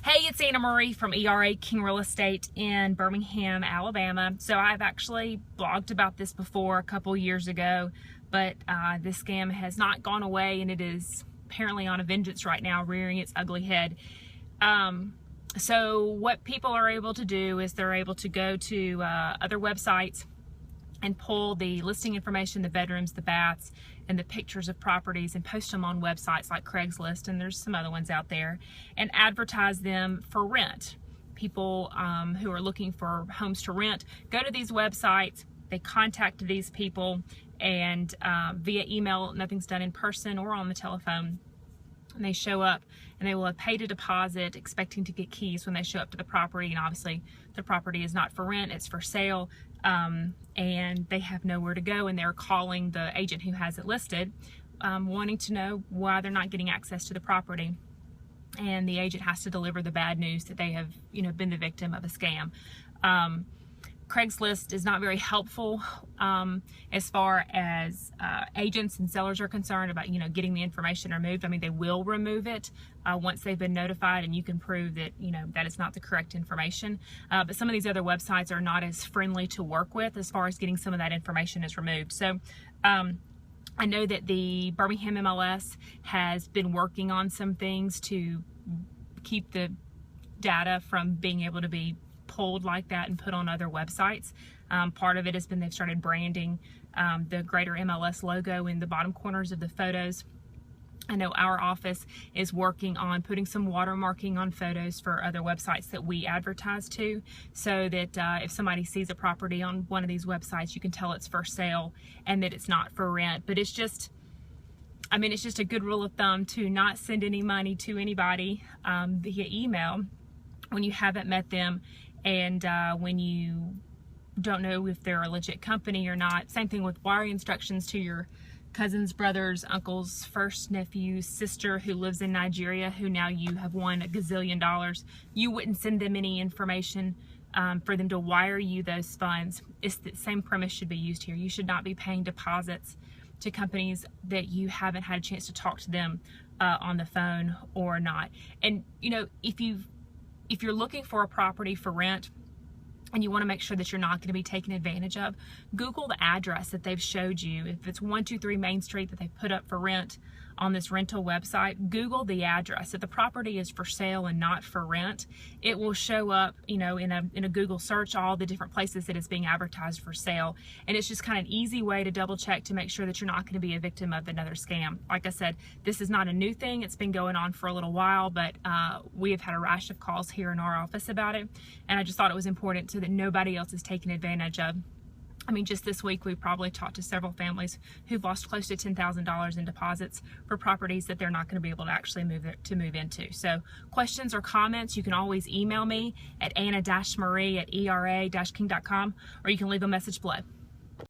Hey, it's Anna Marie from ERA King Real Estate in Birmingham, Alabama. So I've actually blogged about this before a couple years ago, but this scam has not gone away, and it is apparently on a vengeance right now, rearing its ugly head. So what people are able to do is they're able to go to other websites and pull the listing information, the bedrooms, the baths, and the pictures of properties and post them on websites like Craigslist, and there's some other ones out there, and advertise them for rent. People who are looking for homes to rent go to these websites, they contact these people, and via email, nothing's done in person or on the telephone. And they show up and they will have paid a deposit expecting to get keys when they show up to the property, and obviously the property is not for rent, it's for sale, and they have nowhere to go, and they're calling the agent who has it listed, wanting to know why they're not getting access to the property. And the agent has to deliver the bad news that they have been the victim of a scam. Craigslist is not very helpful as far as agents and sellers are concerned about getting the information removed. I mean, they will remove it once they've been notified and you can prove that that it's not the correct information. But some of these other websites are not as friendly to work with as far as getting some of that information is removed. So I know that the Birmingham MLS has been working on some things to keep the data from being able to be pulled like that and put on other websites. Part of it has been they've started branding the greater MLS logo in the bottom corners of the photos. I know our office is working on putting some watermarking on photos for other websites that we advertise to, so that if somebody sees a property on one of these websites, you can tell it's for sale and that it's not for rent. But it's just, I mean, it's just a good rule of thumb to not send any money to anybody via email when you haven't met them, and when you don't know if they're a legit company or not. Same thing with wiring instructions to your cousins, brothers, uncles, first nephews, sister who lives in Nigeria, who now you have won $1 gazillion. You wouldn't send them any information for them to wire you those funds. It's the same premise should be used here. You should not be paying deposits to companies that you haven't had a chance to talk to them on the phone or not. And if you're looking for a property for rent and you want to make sure that you're not going to be taken advantage of, Google the address that they've showed you. If it's 123 Main Street that they put up for rent on this rental website, Google the address. If the property is for sale and not for rent, it will show up, in a Google search, all the different places that it's being advertised for sale. And it's just kind of an easy way to double check to make sure that you're not going to be a victim of another scam. Like I said, this is not a new thing. It's been going on for a little while, but we have had a rash of calls here in our office about it. And I just thought it was important so that nobody else is taken advantage of. I mean, just this week, we probably talked to several families who've lost close to $10,000 in deposits for properties that they're not going to be able to actually move into. So questions or comments, you can always email me at anna-marie@era-king.com, or you can leave a message below.